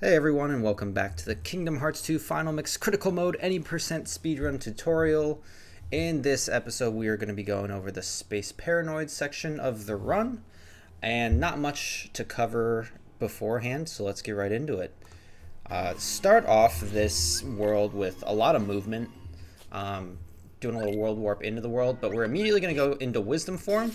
Hey everyone, and welcome back to the Kingdom Hearts 2 Final Mix Critical Mode Any Percent Speedrun tutorial. In this episode we are going to be going over the Space Paranoid section of the run, and not much to cover beforehand, so let's get right into it. Start off this world with a lot of movement, doing a little world warp into the world, but we're immediately going to go into Wisdom form,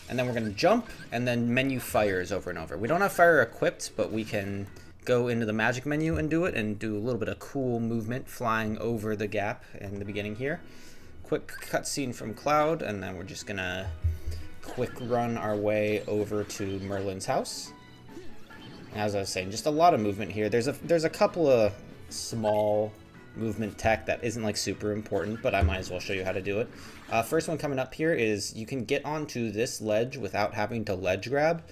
and then we're going to jump, and then menu fires over and over. We don't have fire equipped, but we can go into the magic menu and do it, and do a little bit of cool movement flying over the gap in the beginning here. Quick cutscene from Cloud, and then we're just gonna quick run our way over to Merlin's house. As I was saying, just a lot of movement here. There's a couple of small movement tech that isn't like super important, but I might as well show you how to do it. First one coming up here is you can get onto this ledge without having to ledge grab.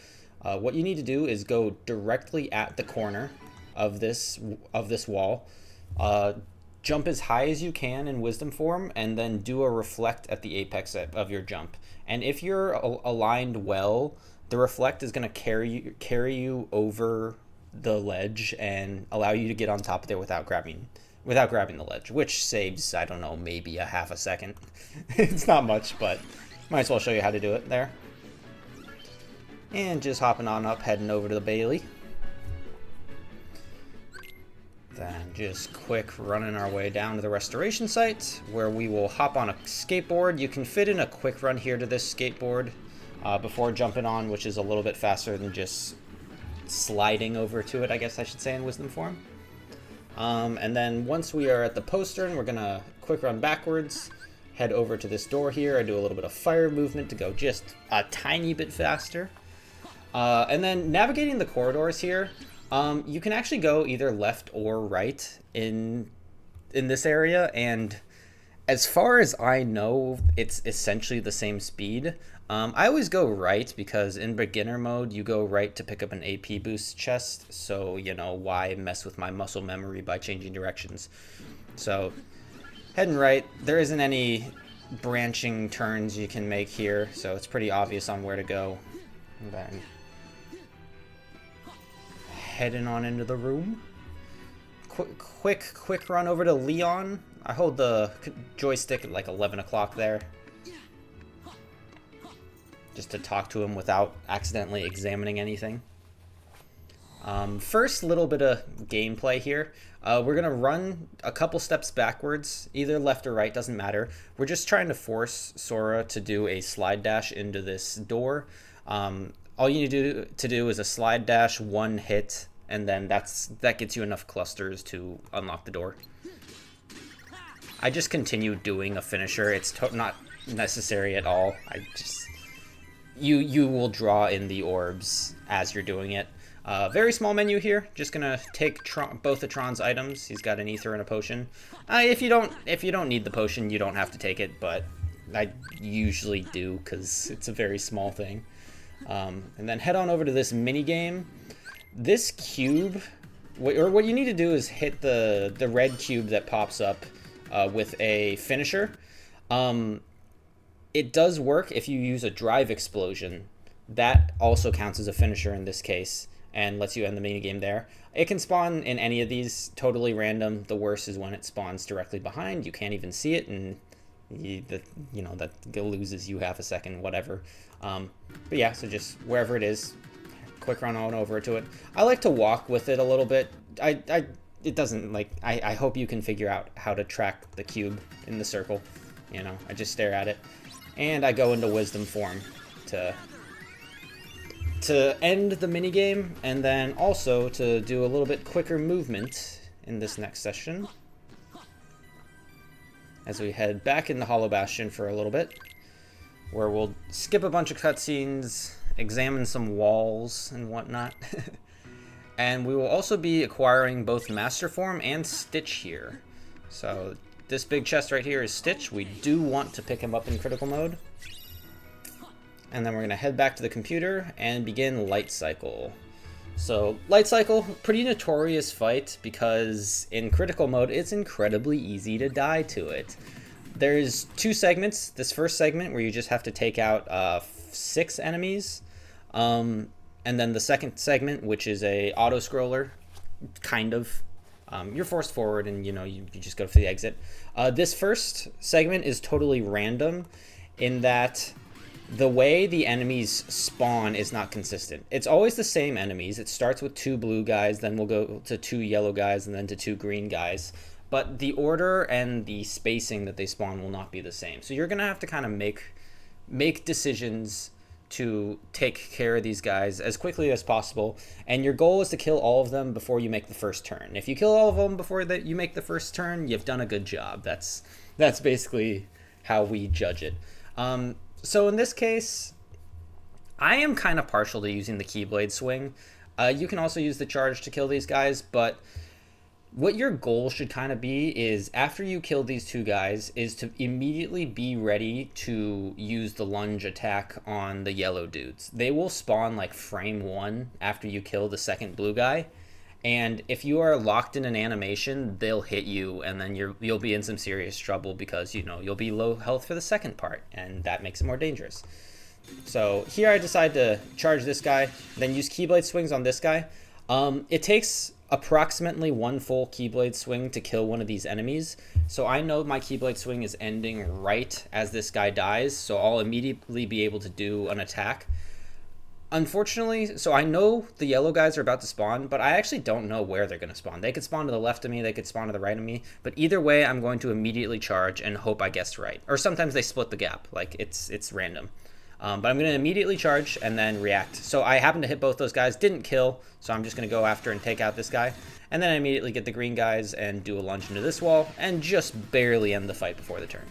What you need to do is go directly at the corner of this wall, jump as high as you can in Wisdom form, and then do a reflect at the apex of your jump. And if you're aligned well, the reflect is going to carry you over the ledge and allow you to get on top of there without grabbing the ledge, which saves, I don't know, maybe a half a second. It's not much, but might as well show you how to do it there. And just hopping on up, heading over to the Bailey. Then just quick running our way down to the restoration site, where we will hop on a skateboard. You can fit in a quick run here to this skateboard before jumping on, which is a little bit faster than just sliding over to it, I guess I should say in Wisdom form. And then once we are at the postern, we're going to quick run backwards, head over to this door here. I do a little bit of fire movement to go just a tiny bit faster. And then navigating the corridors here, you can actually go either left or right in this area, and as far as I know, it's essentially the same speed. I always go right because in beginner mode, you go right to pick up an AP boost chest, so you know, why mess with my muscle memory by changing directions. So heading right, there isn't any branching turns you can make here, so it's pretty obvious on where to go. And then heading on into the room. Quick run over to Leon. I hold the joystick at like 11 o'clock there, just to talk to him without accidentally examining anything. First little bit of gameplay here. We're gonna run a couple steps backwards, either left or right, doesn't matter. We're just trying to force Sora to do a slide dash into this door. All you need to do is a slide dash, one hit, and then that gets you enough clusters to unlock the door. I just continue doing a finisher. It's not necessary at all. You will draw in the orbs as you're doing it. Very small menu here. Just gonna take both of Tron's items. He's got an ether and a potion. If you don't need the potion, you don't have to take it, but I usually do because it's a very small thing. And then head on over to this mini game. This cube, what you need to do is hit the red cube that pops up with a finisher. It does work if you use a drive explosion. That also counts as a finisher in this case and lets you end the mini game there. It can spawn in any of these, totally random. The worst is when it spawns directly behind. You can't even see it, and that loses you half a second, whatever. But yeah, so just wherever it is, quick run on over to it. I like to walk with it a little bit. It doesn't, like, I hope you can figure out how to track the cube in the circle. You know, I just stare at it, and I go into Wisdom form to end the minigame, and then also to do a little bit quicker movement in this next session as we head back into Hollow Bastion for a little bit, where we'll skip a bunch of cutscenes, examine some walls and whatnot. And we will also be acquiring both Master Form and Stitch here. So this big chest right here is Stitch. We do want to pick him up in critical mode. And then we're going to head back to the computer and begin Light Cycle. So Light Cycle, pretty notorious fight because in critical mode it's incredibly easy to die to it. There's two segments. This first segment where you just have to take out 6 enemies. And then the second segment, which is a auto-scroller, kind of. You're forced forward, and you just go for the exit. This first segment is totally random in that the way the enemies spawn is not consistent. It's always the same enemies. It starts with 2 blue guys, then we'll go to 2 yellow guys, and then to 2 green guys. But the order and the spacing that they spawn will not be the same. So you're going to have to kind of make decisions to take care of these guys as quickly as possible, and your goal is to kill all of them before you make the first turn. If you kill all of them before that you make the first turn, you've done a good job. That's basically how we judge it. So in this case, I am kind of partial to using the Keyblade swing. You can also use the charge to kill these guys, but what your goal should kind of be is after you kill these 2 guys is to immediately be ready to use the lunge attack on the yellow dudes. They will spawn like frame 1 after you kill the second blue guy. And if you are locked in an animation, they'll hit you, and then you'll be in some serious trouble because you'll be low health for the second part, and that makes it more dangerous. So here I decide to charge this guy, then use Keyblade swings on this guy. It takes approximately 1 full Keyblade swing to kill one of these enemies. So I know my Keyblade swing is ending right as this guy dies, so I'll immediately be able to do an attack. Unfortunately, so I know the yellow guys are about to spawn, but I actually don't know where they're going to spawn. They could spawn to the left of me, they could spawn to the right of me, but either way I'm going to immediately charge and hope I guessed right. Or sometimes they split the gap, like it's random. But I'm going to immediately charge and then react. So I happen to hit both those guys, didn't kill, so I'm just going to go after and take out this guy. And then I immediately get the green guys and do a lunge into this wall and just barely end the fight before the turn.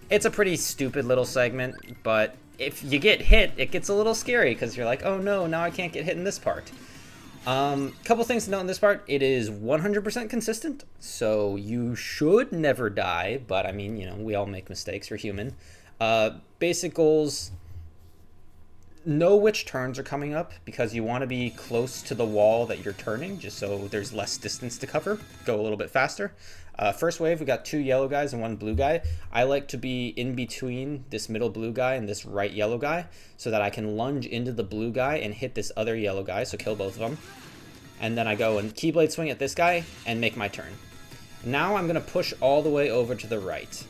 It's a pretty stupid little segment, but if you get hit, it gets a little scary because you're like, oh no, now I can't get hit in this part. Couple things to note in this part. It is 100% consistent, so you should never die, but I mean, we all make mistakes, we're human. Basic goals: know which turns are coming up because you want to be close to the wall that you're turning just so there's less distance to cover. Go a little bit faster. First wave, we got 2 yellow guys and 1 blue guy. I like to be in between this middle blue guy and this right yellow guy so that I can lunge into the blue guy and hit this other yellow guy, so kill both of them. And then I go and Keyblade swing at this guy and make my turn. Now I'm going to push all the way over to the right.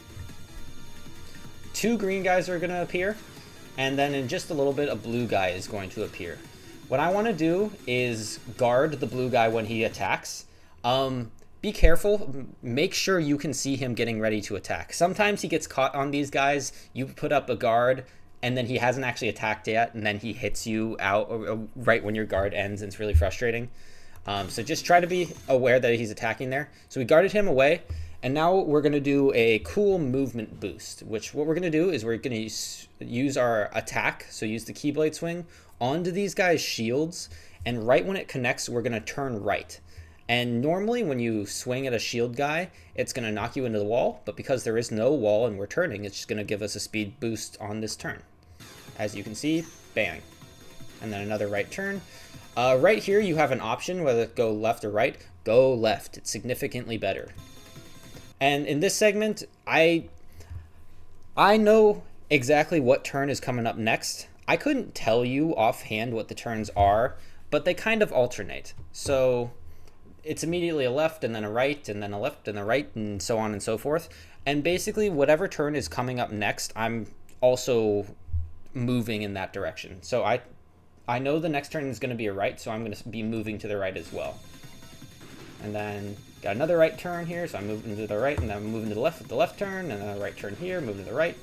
2 green guys are going to appear, and then in just a little bit a blue guy is going to appear. What I want to do is guard the blue guy when he attacks. Be careful, make sure you can see him getting ready to attack. Sometimes he gets caught on these guys, you put up a guard, and then he hasn't actually attacked yet, and then he hits you out right when your guard ends, and it's really frustrating. So just try to be aware that he's attacking there. So we guarded him away. And now we're going to do a cool movement boost, which what we're going to do is we're going to use our attack, so use the Keyblade swing, onto these guys' shields, and right when it connects, we're going to turn right. And normally when you swing at a shield guy, it's going to knock you into the wall, but because there is no wall and we're turning, it's just going to give us a speed boost on this turn. As you can see, bang. And then another right turn. Right here you have an option whether to go left or right. Go left. It's significantly better. And in this segment, I know exactly what turn is coming up next. I couldn't tell you offhand what the turns are, but they kind of alternate. So it's immediately a left and then a right and then a left and a right and so on and so forth. And basically whatever turn is coming up next, I'm also moving in that direction. So I know the next turn is going to be a right, so I'm going to be moving to the right as well. And then got another right turn here, so I'm moving to the right, and then I'm moving to the left with the left turn, and then a right turn here, moving to the right.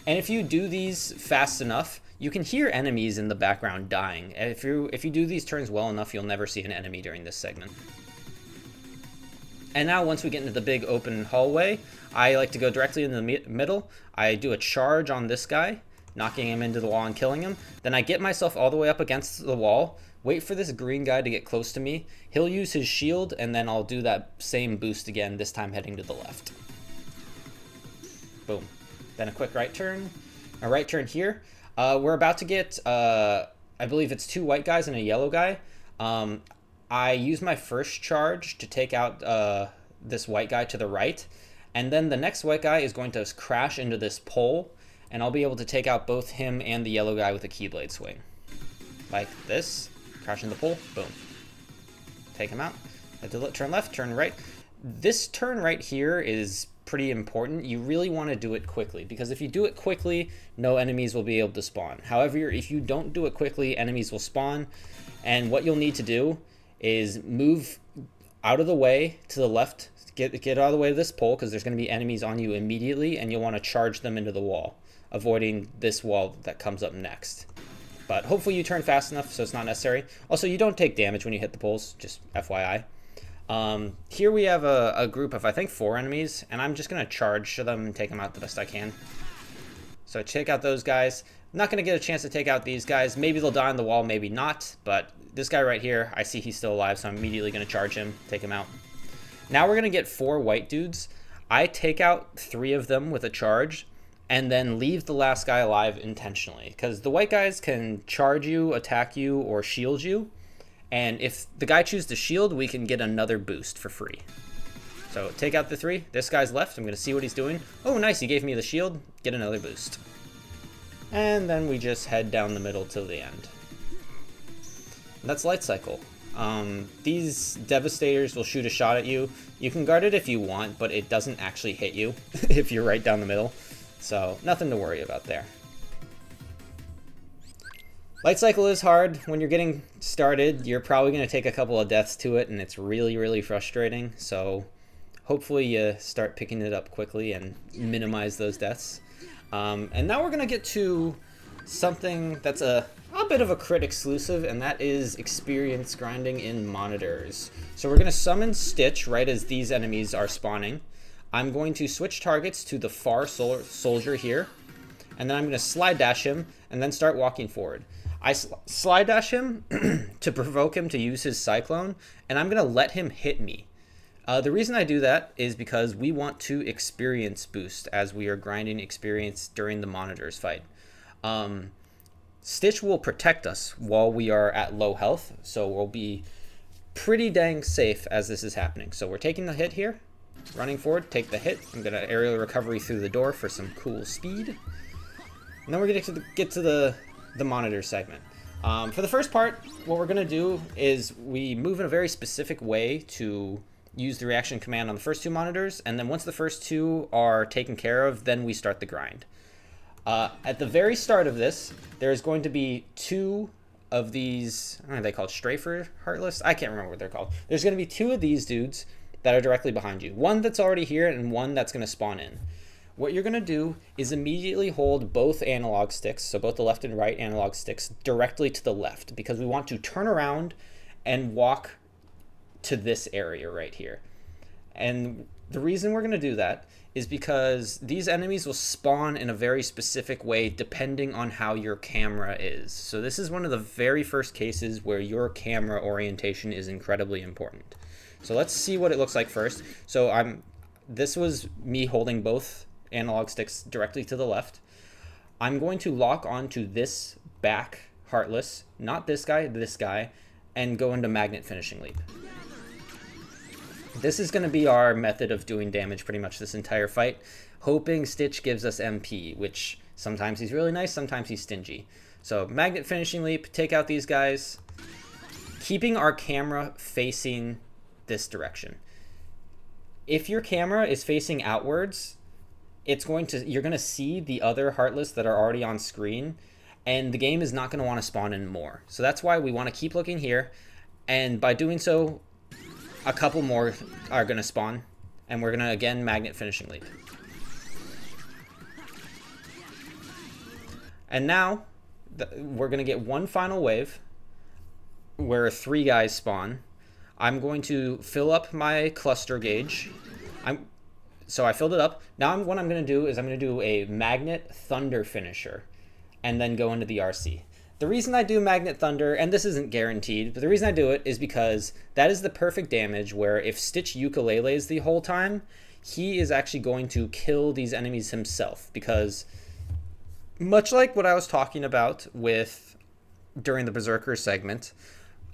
And if you do these fast enough, you can hear enemies in the background dying. And if you do these turns well enough, you'll never see an enemy during this segment. And now once we get into the big open hallway, I like to go directly in the middle. I do a charge on this guy, knocking him into the wall and killing him. Then I get myself all the way up against the wall, wait for this green guy to get close to me. He'll use his shield, and then I'll do that same boost again, this time heading to the left. Boom. Then a quick right turn. A right turn here. We're about to get, I believe it's 2 white guys and a yellow guy. I use my first charge to take out this white guy to the right. And then the next white guy is going to crash into this pole, and I'll be able to take out both him and the yellow guy with a Keyblade swing. Like this. Crash in the pole. Boom. take him out. Turn left, turn right. This turn right here is pretty important. You really want to do it quickly, because if you do it quickly, no enemies will be able to spawn. However, if you don't do it quickly, enemies will spawn, and what you'll need to do is move out of the way to the left, get out of the way of this pole, because there's going to be enemies on you immediately, and you'll want to charge them into the wall, avoiding this wall that comes up next. But hopefully you turn fast enough so it's not necessary. Also, you don't take damage when you hit the poles, just FYI. Here we have a group of, I think, 4 enemies, and I'm just going to charge them and take them out the best I can. So take out those guys. I'm not going to get a chance to take out these guys. Maybe they'll die on the wall, maybe not. But this guy right here, I see he's still alive, so I'm immediately going to charge him, take him out. Now we're going to get 4 white dudes. I take out 3 of them with a charge, and then leave the last guy alive intentionally. Because the white guys can charge you, attack you, or shield you. And if the guy chooses to shield, we can get another boost for free. So take out the 3. This guy's left. I'm going to see what he's doing. Oh, nice. He gave me the shield. Get another boost. And then we just head down the middle till the end. That's Light Cycle. These Devastators will shoot a shot at you. You can guard it if you want, but it doesn't actually hit you if you're right down the middle. So nothing to worry about there. Light Cycle is hard. When you're getting started, you're probably going to take a couple of deaths to it, and it's really, really frustrating. So hopefully you start picking it up quickly and minimize those deaths. And now we're going to get to something that's a bit of a crit exclusive, and that is experience grinding in monitors. So we're going to summon Stitch right as these enemies are spawning. I'm going to switch targets to the far soldier here, and then I'm going to slide dash him and then start walking forward. I slide dash him to provoke him to use his Cyclone, and I'm going to let him hit me. The reason I do that is because we want to experience boost as we are grinding experience during the monitors fight. Stitch will protect us while we are at low health, so we'll be pretty dang safe as this is happening. So we're taking the hit here, running forward, take the hit. I'm going to aerial recovery through the door for some cool speed. And then we're going to get to the monitor segment. For the first part, what we're going to do is we move in a very specific way to use the reaction command on the first 2 monitors, and then once the first 2 are taken care of, then we start the grind. At the very start of this, there's going to be 2 of these, are they called Strafer Heartless? I can't remember what they're called. There's going to be 2 of these dudes that are directly behind you. One that's already here and one that's going to spawn in. What you're going to do is immediately hold both analog sticks, so both the left and right analog sticks, directly to the left, because we want to turn around and walk to this area right here. And the reason we're going to do that is because these enemies will spawn in a very specific way depending on how your camera is. So this is one of the very first cases where your camera orientation is incredibly important. So let's see what it looks like first. So this was me holding both analog sticks directly to the left. I'm going to lock onto this back Heartless, not this guy, and go into Magnet Finishing Leap. This is going to be our method of doing damage pretty much this entire fight, hoping Stitch gives us MP, which sometimes he's really nice, sometimes he's stingy. So Magnet Finishing Leap, take out these guys, keeping our camera facing this direction. If your camera is facing outwards, you're going to see the other Heartless that are already on screen, and the game is not going to want to spawn in more. So that's why we want to keep looking here, and by doing so, a couple more are going to spawn, and we're going to again Magnet Finishing Leap. And now we're going to get one final wave where 3 guys spawn. I'm going to fill up my cluster gauge. So I filled it up. Now what I'm going to do is I'm going to do a Magnet Thunder Finisher and then go into the RC. The reason I do Magnet Thunder, and this isn't guaranteed, but the reason I do it is because that is the perfect damage where if Stitch ukuleles the whole time, he is actually going to kill these enemies himself, because much like what I was talking about during the Berserker segment,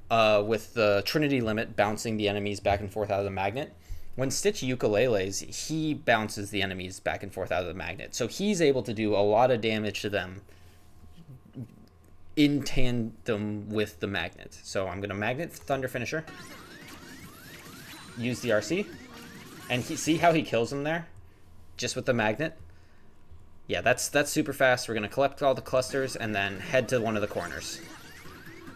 with the Trinity limit bouncing the enemies back and forth out of the magnet, when Stitch ukuleles, he bounces the enemies back and forth out of the magnet. So he's able to do a lot of damage to them in tandem with the magnet. So I'm going to Magnet Thunder Finisher. use the RC. And see how he kills him there? Just with the magnet? Yeah, that's super fast. We're going to collect all the clusters and then head to one of the corners.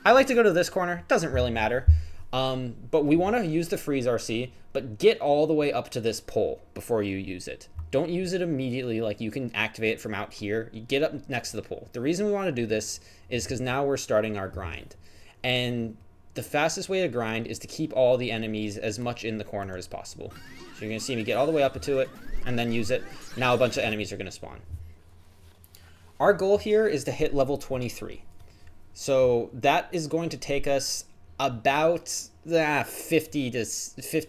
I like to go to this corner. Doesn't really matter. But we want to use the freeze RC, but get all the way up to this pole before you use it. Don't use it immediately, like you can activate it from out here. You get up next to the pole. The reason we want to do this is because now we're starting our grind. And the fastest way to grind is to keep all the enemies as much in the corner as possible. So you're going to see me get all the way up to it and then use it. Now a bunch of enemies are going to spawn. Our goal here is to hit level 23. So that is going to take us about 50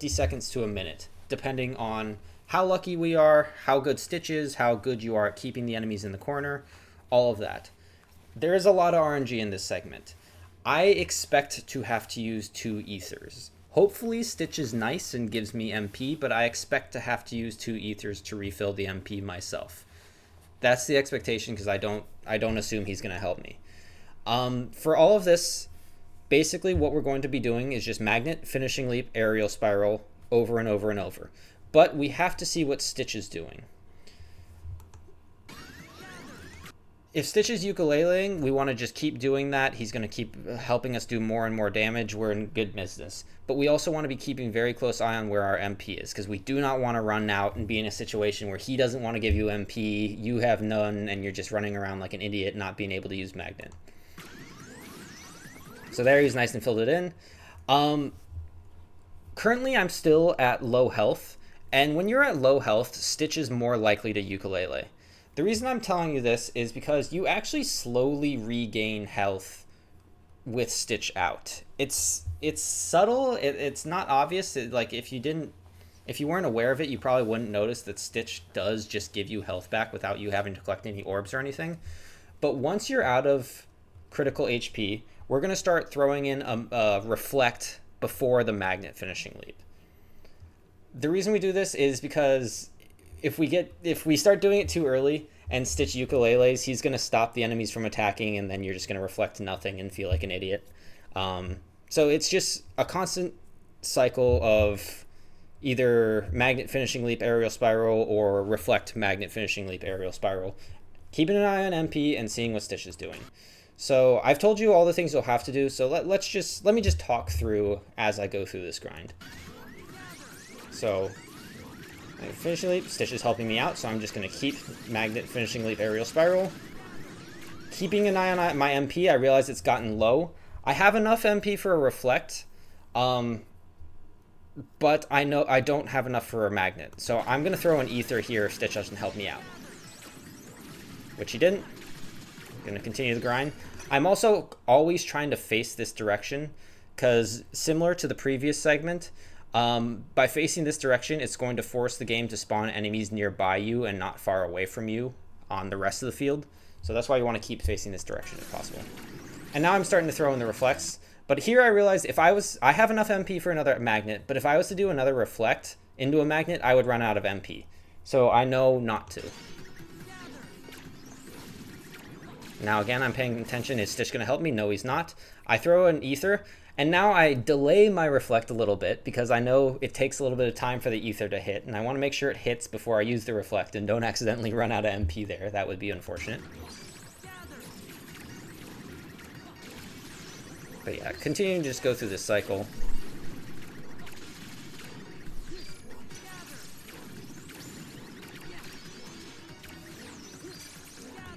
seconds to a minute, depending on how lucky we are, how good Stitch is, how good you are at keeping the enemies in the corner, all of that. There is a lot of RNG in this segment. I expect to have to use 2 ethers. Hopefully Stitch is nice and gives me MP, but I expect to have to use 2 ethers to refill the MP myself. That's the expectation because I don't assume he's going to help me. For all of this, basically what we're going to be doing is just magnet, finishing leap, aerial spiral over and over and over. But we have to see what Stitch is doing. If Stitch is ukuleleing, we want to just keep doing that. He's going to keep helping us do more and more damage. We're in good business. But we also want to be keeping very close eye on where our MP is, because we do not want to run out and be in a situation where he doesn't want to give you MP, you have none, and you're just running around like an idiot not being able to use magnet. So there, he's nice and filled it in. Currently, I'm still at low health. And when you're at low health, Stitch is more likely to ukulele. The reason I'm telling you this is because you actually slowly regain health with Stitch out. It's subtle. It's not obvious. Like if you weren't aware of it, you probably wouldn't notice that Stitch does just give you health back without you having to collect any orbs or anything. But once you're out of critical HP, we're going to start throwing in a reflect before the magnet finishing leap. The reason we do this is because if we start doing it too early and Stitch ukuleles, he's going to stop the enemies from attacking, and then you're just going to reflect nothing and feel like an idiot. So it's just a constant cycle of either magnet finishing leap aerial spiral or reflect magnet finishing leap aerial spiral. Keeping an eye on MP and seeing what Stitch is doing. So I've told you all the things you'll have to do, so let me just talk through as I go through this grind. So, finishing leap, Stitch is helping me out, so I'm just going to keep magnet finishing leap aerial spiral. Keeping an eye on my MP, I realize it's gotten low. I have enough MP for a reflect, but I know I don't have enough for a magnet. So I'm going to throw an ether here if Stitch doesn't help me out. Which he didn't. I'm going to continue the grind. I'm also always trying to face this direction, because similar to the previous segment, by facing this direction, it's going to force the game to spawn enemies nearby you and not far away from you on the rest of the field. So that's why you want to keep facing this direction if possible. And now I'm starting to throw in the reflects. But here I realized I have enough MP for another magnet, but if I was to do another reflect into a magnet, I would run out of MP. So I know not to. Now again, I'm paying attention. Is Stitch going to help me? No, he's not. I throw an ether. And now I delay my reflect a little bit because I know it takes a little bit of time for the ether to hit, and I want to make sure it hits before I use the reflect and don't accidentally run out of MP there. That would be unfortunate. But yeah, continuing to just go through this cycle.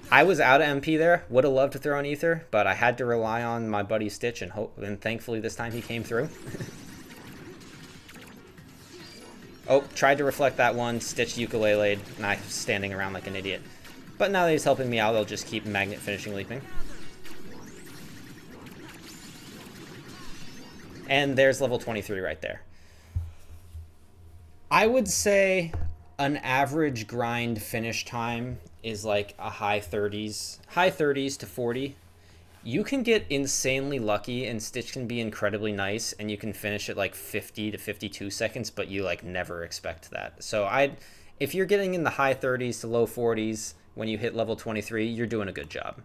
I was out of MP there. Would have loved to throw an ether, but I had to rely on my buddy Stitch, and thankfully this time he came through. Oh, tried to reflect that one. Stitch ukulele'd, and I was standing around like an idiot. But now that he's helping me out, I'll just keep magnet finishing leaping. And there's level 23 right there. I would say an average grind finish time is like a high 30s to 40. You can get insanely lucky and Stitch can be incredibly nice and you can finish at like 50 to 52 seconds, but you like never expect that. So if you're getting in the high 30s to low 40s when you hit level 23, you're doing a good job.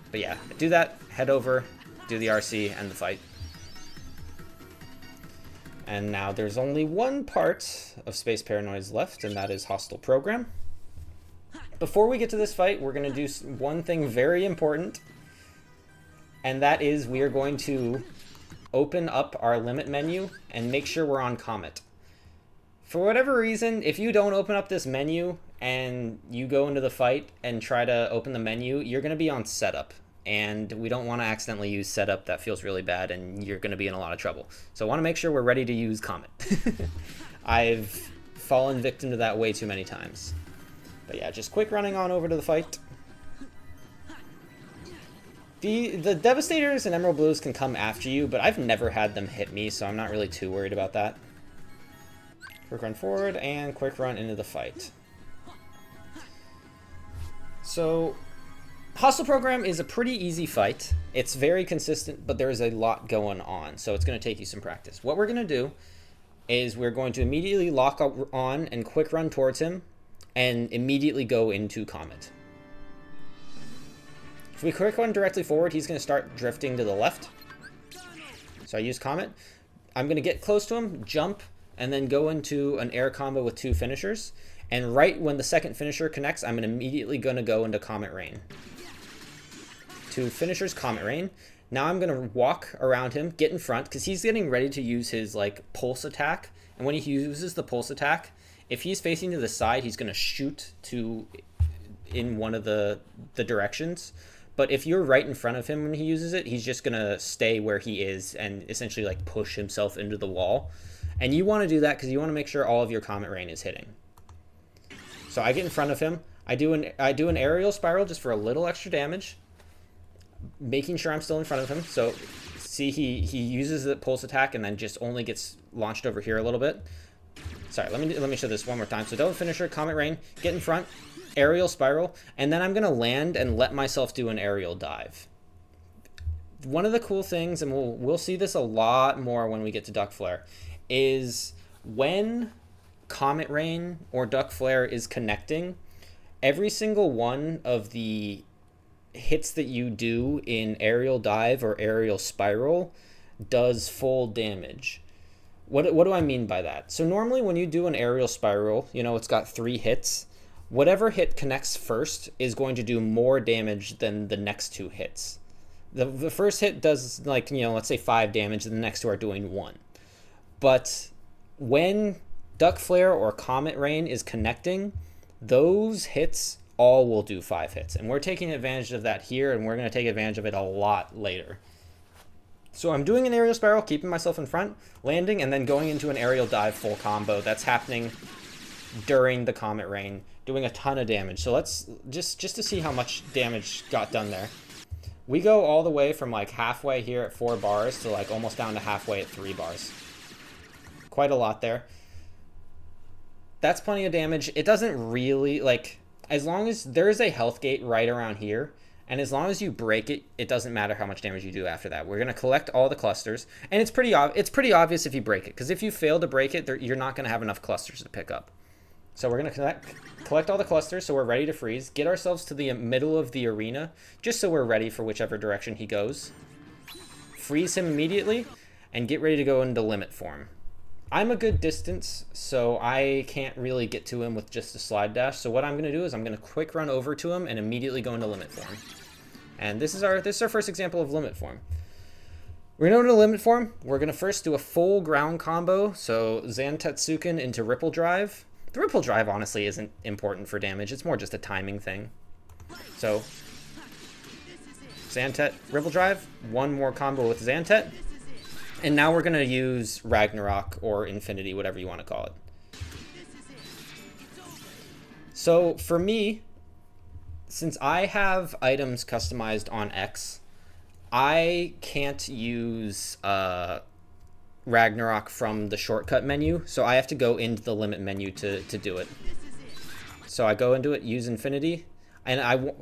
But yeah, do that, head over, do the RC, and the fight. And now there's only one part of Space Paranoids left, and that is Hostile Program. Before we get to this fight, we're going to do one thing very important, and that is we are going to open up our limit menu and make sure we're on Comet. For whatever reason, if you don't open up this menu and you go into the fight and try to open the menu, you're going to be on setup. And we don't want to accidentally use setup. That feels really bad, and you're going to be in a lot of trouble. So I want to make sure we're ready to use Comet. I've fallen victim to that way too many times. But yeah, just quick running on over to the fight. The Devastators and Emerald Blues can come after you, but I've never had them hit me, so I'm not really too worried about that. Quick run forward and quick run into the fight. So Hostile Program is a pretty easy fight. It's very consistent, but there is a lot going on, so it's going to take you some practice. What we're going to do is we're going to immediately lock on and quick run towards him and immediately go into Comet. If we quick run directly forward, he's going to start drifting to the left. So I use Comet. I'm going to get close to him, jump, and then go into an air combo with 2 finishers. And right when the second finisher connects, I'm immediately going to go into Comet Rain. 2 finishers, Comet Rain. Now I'm going to walk around him, get in front, because he's getting ready to use his pulse attack. And when he uses the pulse attack, if he's facing to the side, he's going to shoot in one of the directions. But if you're right in front of him when he uses it, he's just going to stay where he is and essentially push himself into the wall. And you want to do that because you want to make sure all of your Comet Rain is hitting. So I get in front of him. I do an aerial spiral just for a little extra damage, making sure I'm still in front of him. So see, he uses the pulse attack and then just only gets launched over here a little bit. Sorry, let me show this one more time. So don't finisher, Comet Rain, get in front, aerial spiral, and then I'm going to land and let myself do an aerial dive. One of the cool things, and we'll see this a lot more when we get to Duck Flare, is when Comet Rain or Duck Flare is connecting, every single one of the hits that you do in aerial dive or aerial spiral does full damage. What do I mean by that? So normally when you do an aerial spiral, it's got 3 hits. Whatever hit connects first is going to do more damage than the next 2 hits. The first hit does let's say 5 damage, and the next 2 are doing 1. But when Duck Flare or Comet Rain is connecting, those hits all will do 5 hits. And we're taking advantage of that here, and we're going to take advantage of it a lot later. So I'm doing an aerial spiral, keeping myself in front, landing, and then going into an aerial dive full combo. That's happening during the Comet Rain, doing a ton of damage. So let's just to see how much damage got done there. We go all the way from halfway here at 4 bars to almost down to halfway at 3 bars. Quite a lot there. That's plenty of damage. It doesn't really, as long as there is a health gate right around here, and as long as you break it, it doesn't matter how much damage you do after that. We're going to collect all the clusters, and it's pretty obvious if you break it, because if you fail to break it, you're not going to have enough clusters to pick up. So we're going to collect all the clusters, so we're ready to freeze, get ourselves to the middle of the arena, just so we're ready for whichever direction he goes. Freeze him immediately, and get ready to go into limit form. I'm a good distance, so I can't really get to him with just a slide dash. So what I'm going to do is I'm going to quick run over to him and immediately go into limit form. And this is our first example of limit form. We're going to go into limit form. We're going to first do a full ground combo. So Zantetsuken into Ripple Drive. The Ripple Drive honestly isn't important for damage. It's more just a timing thing. So Zantet, Ripple Drive, one more combo with Zantet. And now we're going to use Ragnarok or Infinity, whatever you want to call it. So for me, since I have items customized on X, I can't use Ragnarok from the shortcut menu. So I have to go into the limit menu to do it. So I go into it, use Infinity, and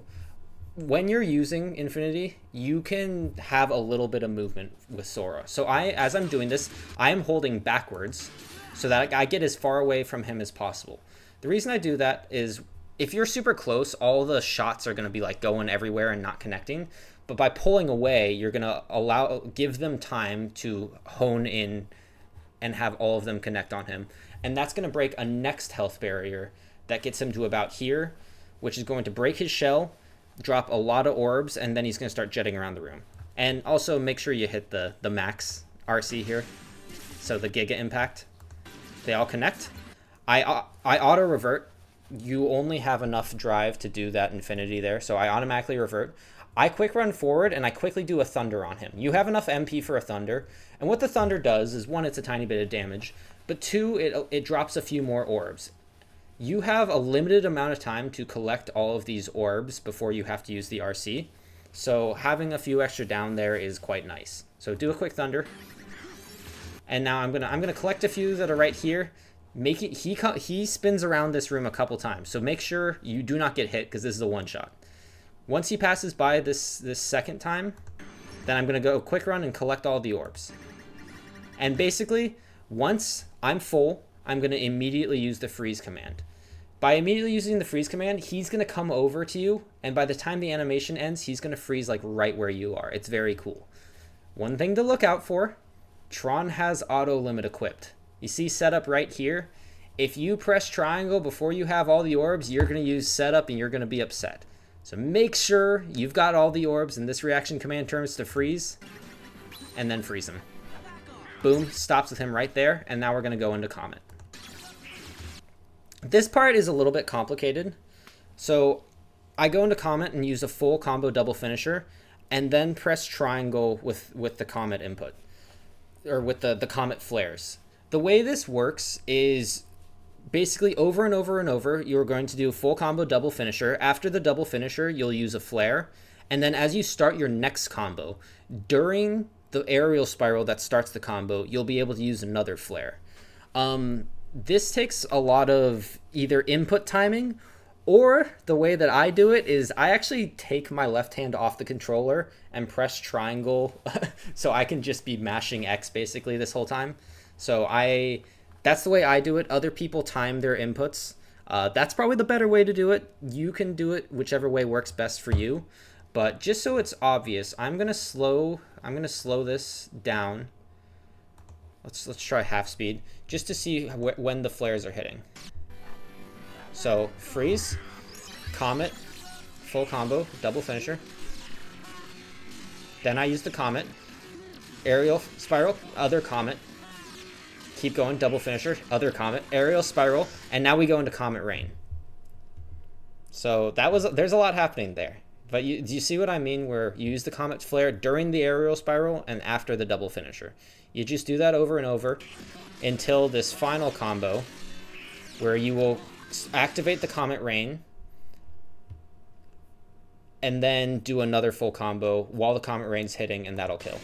when you're using Infinity, you can have a little bit of movement with Sora. So as I'm doing this, I am holding backwards so that I get as far away from him as possible. The reason I do that is if you're super close, all the shots are going to be going everywhere and not connecting. But by pulling away, you're going to give them time to hone in and have all of them connect on him. And that's going to break a next health barrier that gets him to about here, which is going to break his shell, drop a lot of orbs, and then he's going to start jetting around the room. And also make sure you hit the max RC here, so the Giga Impact. They all connect. I auto revert. You only have enough drive to do that infinity there, so I automatically revert. I quick run forward and I quickly do a thunder on him. You have enough MP for a thunder, and what the thunder does is, one, it's a tiny bit of damage, but two, it drops a few more orbs. You have a limited amount of time to collect all of these orbs before you have to use the RC, so having a few extra down there is quite nice. So do a quick thunder, and now I'm gonna collect a few that are right here. Make it, he spins around this room a couple times, so make sure you do not get hit, because this is a one shot. Once he passes by this second time, then I'm gonna go quick run and collect all the orbs. And basically, once I'm full, I'm gonna immediately use the freeze command. By immediately using the freeze command, he's gonna come over to you, and by the time the animation ends, he's gonna freeze like right where you are. It's very cool. One thing to look out for, Tron has auto limit equipped. You see setup right here? If you press triangle before you have all the orbs, you're going to use setup and you're going to be upset. So make sure you've got all the orbs and this reaction command turns to freeze, and then freeze him. Boom, stops with him right there, and now we're going to go into Comet. This part is a little bit complicated. So I go into Comet and use a full combo double finisher, and then press triangle with the Comet input, or with the Comet flares. The way this works is basically over and over and over, you're going to do a full combo double finisher. After the double finisher, you'll use a flare. And then as you start your next combo, during the aerial spiral that starts the combo, you'll be able to use another flare. This takes a lot of either input timing, or the way that I do it is I actually take my left hand off the controller and press triangle so I can just be mashing X basically this whole time. So that's the way I do it. Other people time their inputs. That's probably the better way to do it. You can do it whichever way works best for you. But just so it's obvious, I'm gonna slow this down. Let's try half speed just to see when the flares are hitting. So freeze, Comet, full combo, double finisher. Then I use the Comet, aerial spiral, other Comet. Keep going, double finisher, other Comet, aerial spiral, and now we go into Comet Rain. So there's a lot happening there. But do you see what I mean, where you use the Comet flare during the aerial spiral and after the double finisher? You just do that over and over until this final combo where you will activate the Comet Rain and then do another full combo while the Comet Rain's hitting, and that'll kill.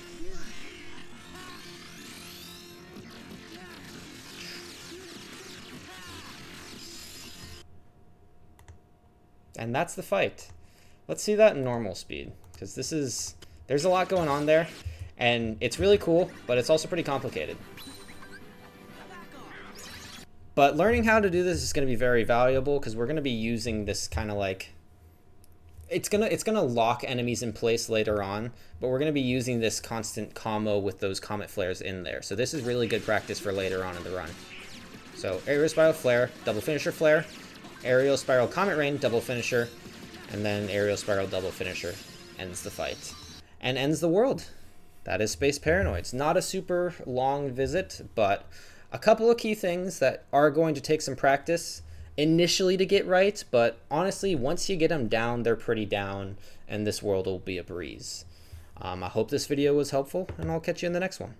And that's the fight. Let's see that in normal speed, because there's a lot going on there, and it's really cool, but it's also pretty complicated. But learning how to do this is going to be very valuable, because we're going to be using this kind of like, it's gonna lock enemies in place later on, but we're going to be using this constant combo with those Comet flares in there. So this is really good practice for later on in the run. So aerial spiral flare, double finisher flare, aerial spiral Comet Rain, double finisher, and then aerial spiral double finisher ends the fight and ends the world. That is Space Paranoids. Not a super long visit, but a couple of key things that are going to take some practice initially to get right, but honestly, once you get them down, they're pretty down, and this world will be a breeze. I hope this video was helpful, and I'll catch you in the next one.